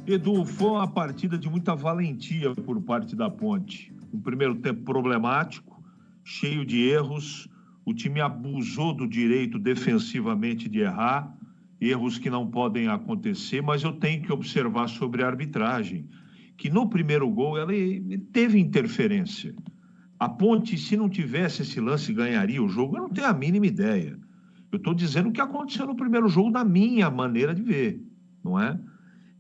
Edu, foi uma partida de muita valentia por parte da Ponte. Um primeiro tempo problemático, cheio de erros. O time abusou do direito defensivamente de errar, erros que não podem acontecer, mas eu tenho que observar sobre a arbitragem, que no primeiro gol ele teve interferência. A Ponte, se não tivesse esse lance, ganharia o jogo. Eu não tenho a mínima ideia. Eu estou dizendo o que aconteceu no primeiro jogo, na minha maneira de ver, não é?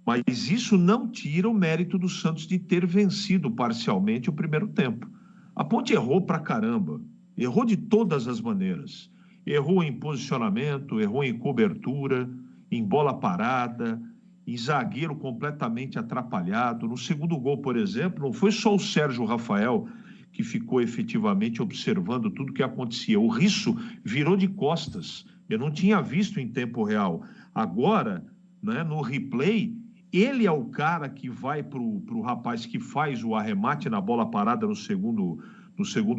Mas isso não tira o mérito do Santos de ter vencido parcialmente o primeiro tempo. A Ponte errou pra caramba, errou de todas as maneiras. Errou em posicionamento, errou em cobertura, em bola parada, em zagueiro completamente atrapalhado. No segundo gol, por exemplo, não foi só o Sérgio Rafael que ficou efetivamente observando tudo o que acontecia. O Risso virou de costas. Eu não tinha visto em tempo real. Agora, né, no replay, ele é o cara que vai para o rapaz que faz o arremate na bola parada no segundo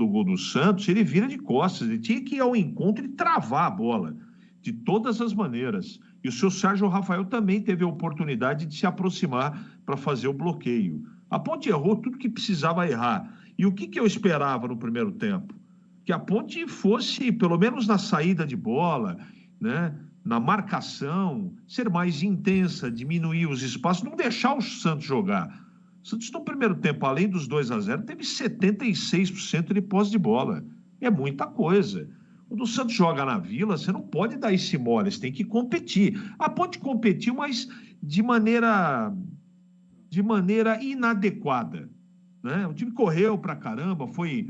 gol do Santos. Ele vira de costas, ele tinha que ir ao encontro e travar a bola, de todas as maneiras. E o seu Sérgio Rafael também teve a oportunidade de se aproximar para fazer o bloqueio. A Ponte errou tudo que precisava errar. E o que eu esperava no primeiro tempo? Que a Ponte fosse, pelo menos na saída de bola, né, na marcação, ser mais intensa, diminuir os espaços, não deixar o Santos jogar. O Santos, no primeiro tempo, além dos 2-0, teve 76% de posse de bola. É muita coisa. Quando o Santos joga na Vila, você não pode dar esse mole, você tem que competir. A Ponte competiu, mas de maneira inadequada, né? O time correu pra caramba, foi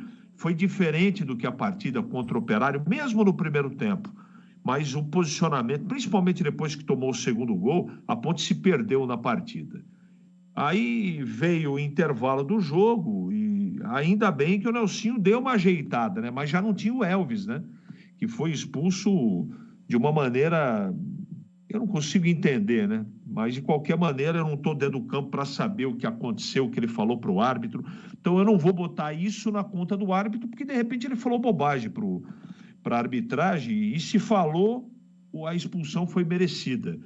diferente do que a partida contra o Operário, mesmo no primeiro tempo. Mas o posicionamento, principalmente depois que tomou o segundo gol, a Ponte se perdeu na partida. Aí veio o intervalo do jogo e ainda bem que o Nelsinho deu uma ajeitada, né? Mas já não tinha o Elvis, né? Que foi expulso de uma maneira... Eu não consigo entender, né? Mas, de qualquer maneira, eu não estou dentro do campo para saber o que aconteceu, o que ele falou para o árbitro. Então, eu não vou botar isso na conta do árbitro, porque, de repente, ele falou bobagem para a arbitragem, e se falou, a expulsão foi merecida.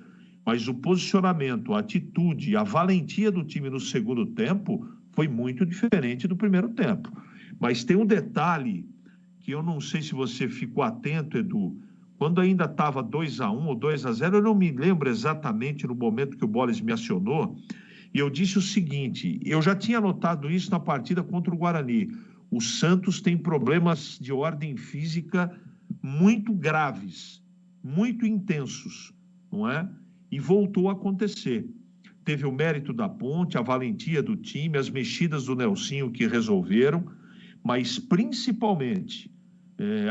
Mas o posicionamento, a atitude, a valentia do time no segundo tempo foi muito diferente do primeiro tempo. Mas tem um detalhe que eu não sei se você ficou atento, Edu. Quando ainda estava 2-1 ou 2-0, eu não me lembro exatamente no momento que o Boles me acionou, e eu disse o seguinte: eu já tinha notado isso na partida contra o Guarani. O Santos tem problemas de ordem física muito graves, muito intensos, não é? E voltou a acontecer. Teve o mérito da Ponte, a valentia do time, as mexidas do Nelsinho que resolveram, mas principalmente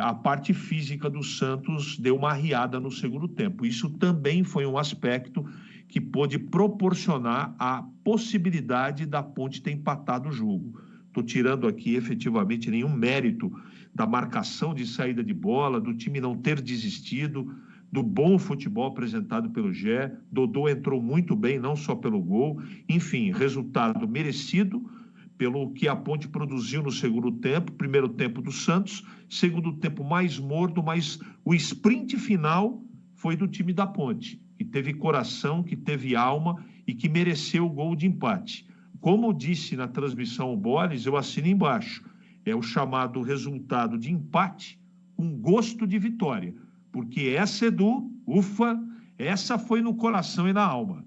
a parte física do Santos deu uma arriada no segundo tempo. Isso também foi um aspecto que pôde proporcionar a possibilidade da Ponte ter empatado o jogo. Estou tirando aqui efetivamente nenhum mérito da marcação de saída de bola, do time não ter desistido, do bom futebol apresentado pelo Gé. Dodô entrou muito bem, não só pelo gol. Enfim, resultado merecido pelo que a Ponte produziu no segundo tempo, primeiro tempo do Santos, segundo tempo mais morno, mas o sprint final foi do time da Ponte, que teve coração, que teve alma e que mereceu o gol de empate. Como disse na transmissão o Boles, eu assino embaixo, é o chamado resultado de empate com gosto de vitória, porque essa, Edu, ufa, essa foi no coração e na alma.